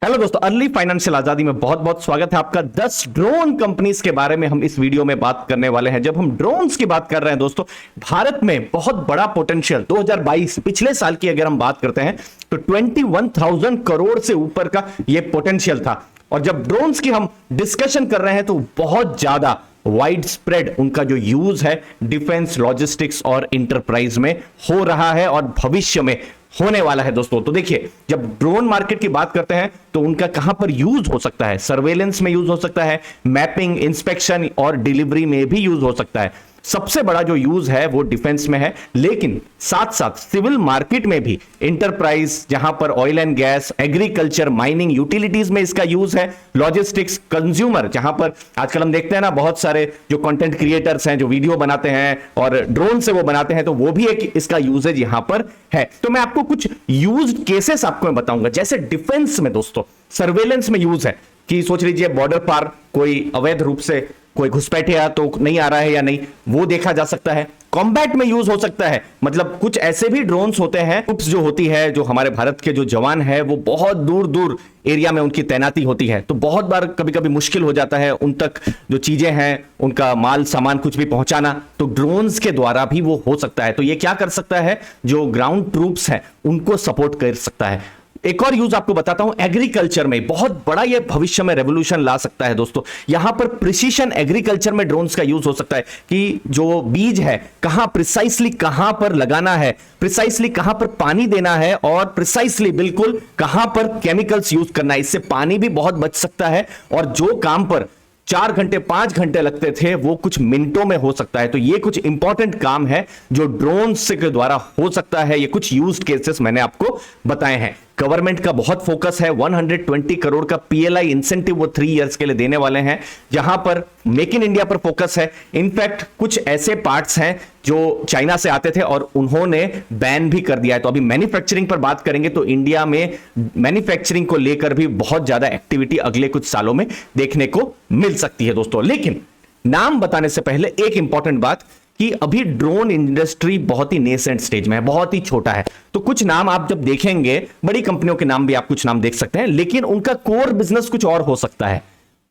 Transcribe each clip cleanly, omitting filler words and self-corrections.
Hello दोस्तों, early financial आजादी में बहुत बहुत स्वागत है आपका। 10 ड्रोन कंपनीज के बारे में हम इस वीडियो में बात करने वाले हैं। जब हम ड्रोन्स की बात कर रहे हैं दोस्तों, भारत में बहुत बड़ा पोटेंशियल 2022 पिछले साल की अगर हम बात करते हैं तो 21,000 करोड़ से ऊपर का यह पोटेंशियल था। और जब ड्रोन्स की हम डिस्कशन कर रहे हैं तो बहुत ज्यादा वाइड स्प्रेड उनका जो यूज है डिफेंस, लॉजिस्टिक्स और इंटरप्राइज में हो रहा है और भविष्य में होने वाला है दोस्तों। तो देखिए, जब ड्रोन मार्केट की बात करते हैं तो उनका कहां पर यूज हो सकता है, सर्वेलेंस में यूज हो सकता है, मैपिंग, इंस्पेक्शन और डिलीवरी में भी यूज हो सकता है। सबसे बड़ा जो यूज है वो डिफेंस में है, लेकिन साथ साथ सिविल मार्केट में भी, इंटरप्राइज जहां पर oil and gas, agriculture, mining, utilities में इसका यूज है, लॉजिस्टिक्स, कंज्यूमर जहां पर आजकल हम देखते हैं ना, बहुत सारे जो कंटेंट क्रिएटर्स हैं जो वीडियो बनाते हैं और ड्रोन से वो बनाते हैं, तो वो भी एक इसका यूजेज यहां पर है। तो मैं आपको कुछ यूज केसेस आपको मैं बताऊंगा। जैसे डिफेंस में दोस्तों सर्वेलेंस में यूज है कि सोच लीजिए बॉर्डर पार कोई अवैध रूप से कोई घुसपैठिया तो नहीं आ रहा है या नहीं, वो देखा जा सकता है। कॉम्बैट में यूज हो सकता है, मतलब कुछ ऐसे भी ड्रोन्स होते हैं, ट्रूप्स जो होती है, जो हमारे भारत के जो जवान है वो बहुत दूर दूर एरिया में उनकी तैनाती होती है, तो बहुत बार कभी कभी मुश्किल हो जाता है उन तक जो चीजें हैं, उनका माल सामान कुछ भी पहुंचाना, तो ड्रोन्स के द्वारा भी वो हो सकता है। तो ये क्या कर सकता है, जो ग्राउंड ट्रूप्स हैं उनको सपोर्ट कर सकता है। एक और यूज आपको बताता हूं, एग्रीकल्चर में बहुत बड़ा ये भविष्य में रेवोल्यूशन ला सकता है दोस्तों। यहां पर प्रिसीशन एग्रीकल्चर में ड्रोन्स का यूज हो सकता है कि जो बीज है कहां प्रिसाइसली कहां पर लगाना है, प्रिसाइसली कहां पर पानी देना है और प्रिसाइसली बिल्कुल कहां पर केमिकल्स यूज करना है। इससे पानी भी बहुत बच सकता है और जो काम पर 4 घंटे 5 घंटे लगते थे वो कुछ मिनटों में हो सकता है। तो ये कुछ इंपॉर्टेंट काम है जो ड्रोन से के द्वारा हो सकता है। ये कुछ यूज केसेस मैंने आपको बताए हैं। गवर्नमेंट का बहुत फोकस है, 120 करोड़ का पीएलआई इंसेंटिव वो 3 इयर्स के लिए देने वाले हैं, जहां पर मेक इन इंडिया पर फोकस है। इनफैक्ट कुछ ऐसे पार्ट्स हैं जो चाइना से आते थे और उन्होंने बैन भी कर दिया है। तो अभी मैन्युफैक्चरिंग पर बात करेंगे तो इंडिया में मैन्युफैक्चरिंग को लेकर भी बहुत ज्यादा एक्टिविटी अगले कुछ सालों में देखने को मिल सकती है दोस्तों। लेकिन नाम बताने से पहले एक इंपॉर्टेंट बात कि अभी ड्रोन इंडस्ट्री बहुत ही नेसेंट स्टेज में है, बहुत ही छोटा है। तो कुछ नाम आप जब देखेंगे, बड़ी कंपनियों के नाम भी आप कुछ नाम देख सकते हैं, लेकिन उनका कोर बिजनेस कुछ और हो सकता है।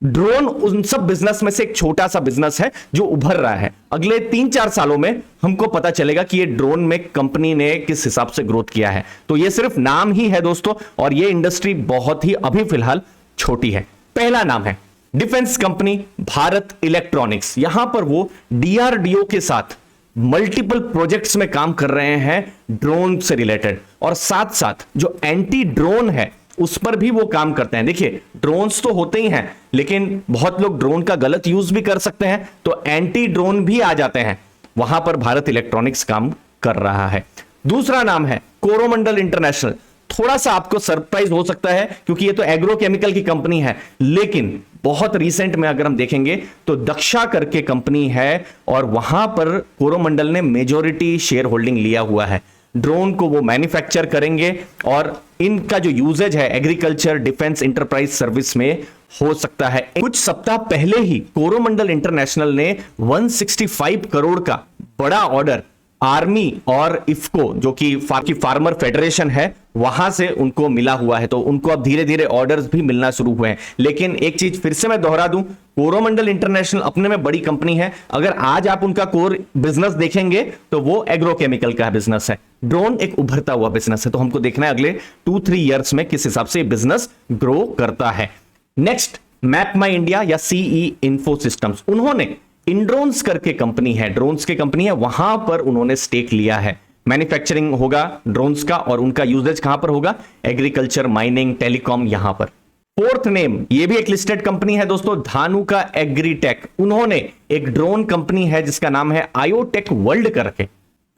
ड्रोन उन सब बिजनेस में से एक छोटा सा बिजनेस है जो उभर रहा है। अगले 3-4 सालों में हमको पता चलेगा कि ये ड्रोन में कंपनी ने किस हिसाब से ग्रोथ किया है। तो ये सिर्फ नाम ही है दोस्तों, और ये इंडस्ट्री बहुत ही अभी फिलहाल छोटी है। पहला नाम है डिफेंस कंपनी भारत इलेक्ट्रॉनिक्स। यहां पर वो डीआरडीओ के साथ मल्टीपल प्रोजेक्ट्स में काम कर रहे हैं ड्रोन से रिलेटेड, और साथ साथ जो एंटी ड्रोन है उस पर भी वो काम करते हैं। देखिए, ड्रोन्स तो होते ही हैं, लेकिन बहुत लोग ड्रोन का गलत यूज भी कर सकते हैं, तो एंटी ड्रोन भी आ जाते हैं। वहां पर भारत इलेक्ट्रॉनिक्स काम कर रहा है। दूसरा नाम है कोरोमंडल इंटरनेशनल। थोड़ा सा आपको सरप्राइज हो सकता है क्योंकि ये तो एग्रोकेमिकल की कंपनी है, लेकिन बहुत रिसेंट में अगर हम देखेंगे तो दक्षा करके कंपनी है और वहां पर कोरोमंडल ने मेजॉरिटी शेयर होल्डिंग लिया हुआ है। ड्रोन को वो मैन्युफैक्चर करेंगे और इनका जो यूजेज है एग्रीकल्चर, डिफेंस, इंटरप्राइज सर्विस में हो सकता है। कुछ सप्ताह पहले ही कोरोमंडल इंटरनेशनल ने 165 करोड़ का बड़ा ऑर्डर आर्मी और इफको, जो कि फार्मर फेडरेशन है, वहां से उनको मिला हुआ है। तो उनको अब धीरे धीरे ऑर्डर्स भी मिलना शुरू हुए हैं। लेकिन एक चीज फिर से मैं दोहरा दूं, कोरोमंडल इंटरनेशनल अपने में बड़ी कंपनी है। अगर आज आप उनका कोर बिजनेस देखेंगे तो वो एग्रोकेमिकल का बिजनेस है। ड्रोन एक उभरता हुआ बिजनेस है, तो हमको देखना है अगले 2-3 ईयर्स में किस हिसाब से बिजनेस ग्रो करता है। नेक्स्ट, मैप माई इंडिया या सीई इंफो सिस्टम्स। उन्होंने इंड्रोन्स करके कंपनी है, ड्रोन्स की कंपनी है, वहां पर उन्होंने स्टेक लिया है। मैन्युफैक्चरिंग होगा ड्रोन्स का और उनका यूजेज कहां पर होगा, एग्रीकल्चर, माइनिंग, टेलीकॉम, यहां पर। फोर्थ नेम, ये भी एक लिस्टेड कंपनी है दोस्तों, धानुका एग्रीटेक। उन्होंने एक ड्रोन कंपनी है जिसका नाम है आयोटेक वर्ल्ड करके,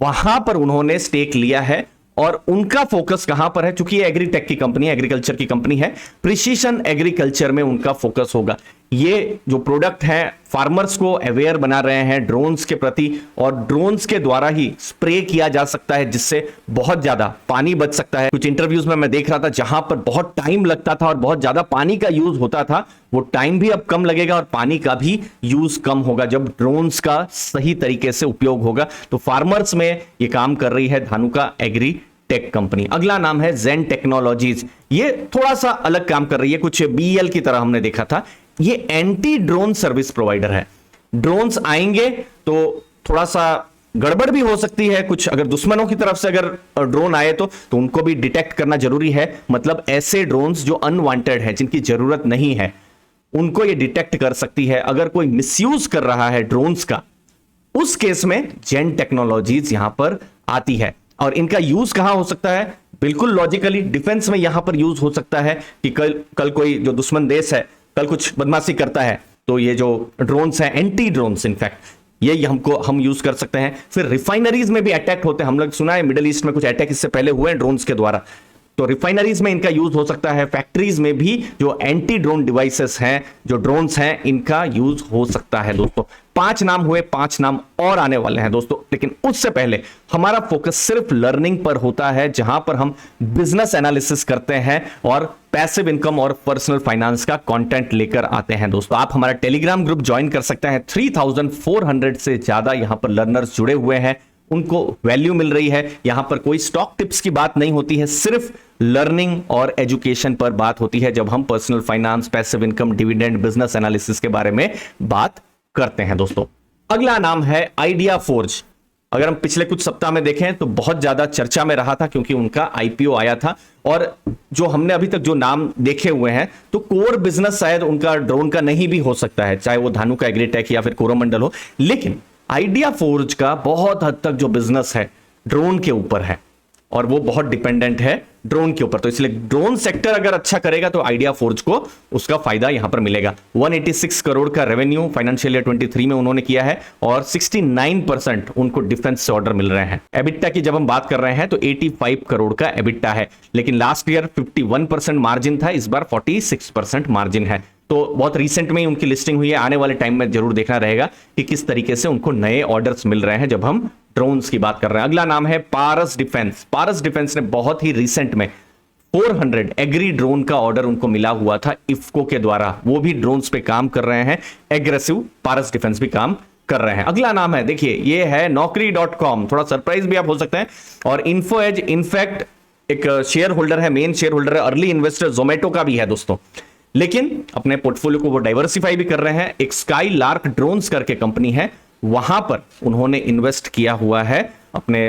वहां पर उन्होंने स्टेक लिया है और उनका फोकस कहां पर है, चूंकि ये एग्रीटेक की कंपनी है, एग्रीकल्चर की कंपनी है, प्रिसीशन एग्रीकल्चर में उनका फोकस होगा। ये जो प्रोडक्ट है फार्मर्स को अवेयर बना रहे हैं ड्रोन्स के प्रति, और ड्रोन्स के द्वारा ही स्प्रे किया जा सकता है जिससे बहुत ज्यादा पानी बच सकता है। कुछ इंटरव्यूज में मैं देख रहा था जहां पर बहुत टाइम लगता था और बहुत ज्यादा पानी का यूज होता था, वो टाइम भी अब कम लगेगा और पानी का भी यूज कम होगा जब ड्रोन्स का सही तरीके से उपयोग होगा। तो फार्मर्स में ये काम कर रही है धानुका एग्री टेक कंपनी। अगला नाम है जेन टेक्नोलॉजीज। ये थोड़ा सा अलग काम कर रही है, कुछ बीएल की तरह हमने देखा था। ये एंटी ड्रोन सर्विस प्रोवाइडर है। ड्रोन्स आएंगे तो थोड़ा सा गड़बड़ भी हो सकती है, कुछ अगर दुश्मनों की तरफ से अगर ड्रोन आए तो उनको भी डिटेक्ट करना जरूरी है। मतलब ऐसे ड्रोन्स जो अनवांटेड है, जिनकी जरूरत नहीं है, उनको ये डिटेक्ट कर सकती है। अगर कोई मिसयूज कर रहा है ड्रोन्स का, उस केस में जेन टेक्नोलॉजीज यहां पर आती है। और इनका यूज कहां हो सकता है? बिल्कुल लॉजिकली डिफेंस में यहां पर यूज हो सकता है कि कल कोई जो दुश्मन देश है कल कुछ बदमाशी करता है तो ये जो ड्रोन्स हैं, एंटी ड्रोन्स इनफैक्ट, ये हम यूज कर सकते हैं। फिर रिफाइनरीज में भी अटैक होते हैं, हम लोग सुना है मिडिल ईस्ट में कुछ अटैक इससे पहले हुए हैं ड्रोन्स के द्वारा, तो रिफाइनरीज में इनका यूज हो सकता है। फैक्ट्रीज में भी जो एंटी ड्रोन डिवाइसेस हैं, जो ड्रोन्स हैं, इनका यूज हो सकता है दोस्तों। 5 नाम हुए, 5 नाम और आने वाले हैं दोस्तों, लेकिन उससे पहले हमारा फोकस सिर्फ लर्निंग पर होता है, जहां पर हम बिजनेस एनालिसिस करते हैं और पैसिव इनकम और पर्सनल फाइनेंस का कंटेंट लेकर आते हैं दोस्तों। आप हमारा टेलीग्राम ग्रुप ज्वाइन कर सकते हैं। 3400 से ज्यादा यहां पर लर्नर्स जुड़े हुए हैं, उनको वैल्यू मिल रही है। यहां पर कोई स्टॉक टिप्स की बात नहीं होती है, सिर्फ लर्निंग और एजुकेशन पर बात होती है जब हम personal finance, passive income, dividend, business analysis के बारे में बात करते हैं दोस्तों। अगला नाम है आइडिया फोर्ज। अगर हम पिछले कुछ सप्ताह में देखें तो बहुत ज्यादा चर्चा में रहा था, क्योंकि उनका आईपीओ आया था। और जो हमने अभी तक जो नाम देखे हुए हैं, तो कोर बिजनेस शायद उनका ड्रोन का नहीं भी हो सकता है, चाहे वो धानुका एग्रीटेक या फिर कोरोमंडल हो, लेकिन आइडिया फोर्ज का बहुत हद तक जो बिजनेस है ड्रोन के ऊपर है और वो बहुत डिपेंडेंट है ड्रोन के ऊपर। तो इसलिए ड्रोन सेक्टर अगर अच्छा करेगा तो आइडिया फोर्ज को उसका फायदा यहां पर मिलेगा। 186 करोड़ का रेवेन्यू फाइनेंशियल ईयर 23 में उन्होंने किया है और 69% उनको डिफेंस से ऑर्डर मिल रहे हैं। एबिटा की जब हम बात कर रहे हैं तो 85 करोड़ का एबिटा है, लेकिन लास्ट ईयर 51% मार्जिन था, इस बार 46% मार्जिन है। तो बहुत रिसेंट में ही उनकी लिस्टिंग हुई है, आने वाले टाइम में जरूर देखना रहेगा कि किस तरीके से उनको नए ऑर्डर्स मिल रहे हैं जब हम ड्रोन्स की बात कर रहे हैं। अगला नाम है पारस डिफेंस। पारस डिफेंस ने बहुत ही रिसेंट में 400 एग्री ड्रोन का ऑर्डर उनको मिला हुआ था इफ्को के द्वारा, वो भी ड्रोन्स पे काम कर रहे हैं। एग्रेसिव पारस डिफेंस भी काम कर रहे हैं। अगला नाम है, देखिए, ये है Naukri.com। थोड़ा सरप्राइज भी आप हो सकते हैं। और इन्फो एज इनफैक्ट एक शेयर होल्डर है, मेन शेयर होल्डर है, अर्ली इन्वेस्टर जोमेटो का भी है दोस्तों, लेकिन अपने पोर्टफोलियो को वो डाइवर्सिफाई भी कर रहे हैं। एक स्काई लार्क ड्रोन्स करके कंपनी है, वहां पर उन्होंने इन्वेस्ट किया हुआ है अपने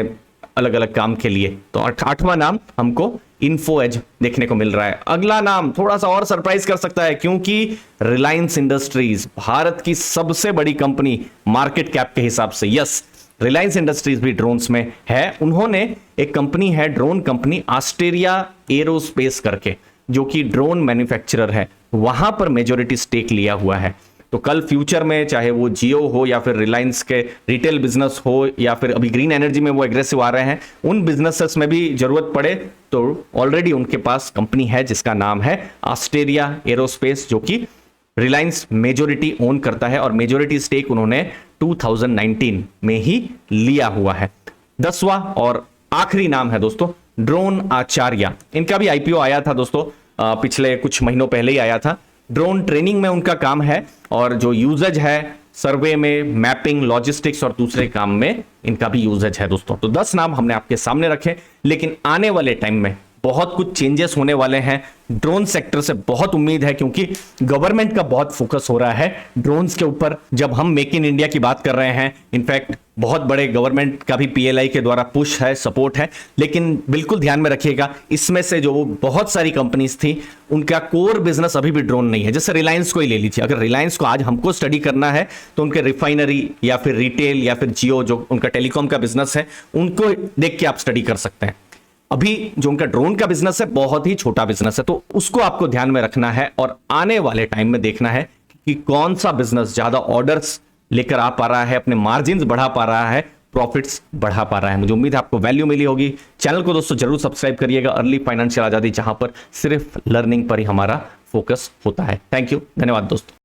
अलग अलग काम के लिए। तो 8वां नाम हमको इन्फो एज देखने को मिल रहा है। अगला नाम थोड़ा सा और सरप्राइज कर सकता है, क्योंकि रिलायंस इंडस्ट्रीज भारत की सबसे बड़ी कंपनी मार्केट कैप के हिसाब से, यस, रिलायंस इंडस्ट्रीज भी ड्रोन्स में है। उन्होंने एक कंपनी है, ड्रोन कंपनी आस्टेरिया एरोस्पेस करके, जो कि ड्रोन मैन्युफैक्चरर है, वहां पर मेजॉरिटी स्टेक लिया हुआ है। तो कल फ्यूचर में चाहे वो जियो हो या फिर रिलायंस के रिटेल बिजनेस हो या फिर अभी ग्रीन एनर्जी में वो एग्रेसिव आ रहे हैं, उन बिजनेसेस में भी जरूरत पड़े तो ऑलरेडी उनके पास कंपनी है जिसका नाम है आस्टेरिया एरोस्पेस, जो कि रिलायंस मेजॉरिटी ओन करता है और मेजॉरिटी स्टेक उन्होंने 2019 में ही लिया हुआ है। 10वां और आखिरी नाम है दोस्तों ड्रोन आचार्य। इनका भी आईपीओ आया था दोस्तों, पिछले कुछ महीनों पहले ही आया था। ड्रोन ट्रेनिंग में उनका काम है और जो यूजेज है सर्वे में, मैपिंग, लॉजिस्टिक्स और दूसरे काम में इनका भी यूजेज है दोस्तों। तो 10 नाम हमने आपके सामने रखे, लेकिन आने वाले टाइम में बहुत कुछ चेंजेस होने वाले हैं। ड्रोन सेक्टर से बहुत उम्मीद है, क्योंकि गवर्नमेंट का बहुत फोकस हो रहा है ड्रोन्स के ऊपर। जब हम मेक इन इंडिया की बात कर रहे हैं, इनफैक्ट बहुत बड़े गवर्नमेंट का भी पीएलआई के द्वारा पुश है, सपोर्ट है, लेकिन बिल्कुल ध्यान में रखिएगा, इसमें से जो बहुत सारी कंपनीज थी उनका कोर बिजनेस अभी भी ड्रोन नहीं है। जैसे रिलायंस को ही ले लीजिए, अगर रिलायंस को आज हमको स्टडी करना है तो उनके रिफाइनरी या फिर रिटेल या फिर जियो, जो उनका टेलीकॉम का बिजनेस है, उनको देख के आप स्टडी कर सकते हैं। अभी जो उनका ड्रोन का बिजनेस है बहुत ही छोटा बिजनेस है, तो उसको आपको ध्यान में रखना है और आने वाले टाइम में देखना है कि कौन सा बिजनेस ज्यादा ऑर्डर्स लेकर आ पा रहा है, अपने मार्जिन्स बढ़ा पा रहा है, प्रॉफिट्स बढ़ा पा रहा है। मुझे उम्मीद है आपको वैल्यू मिली होगी। चैनल को दोस्तों जरूर सब्सक्राइब करिएगा, अर्ली फाइनेंशियल आजादी, जहां पर सिर्फ लर्निंग पर ही हमारा फोकस होता है। थैंक यू, धन्यवाद दोस्तों।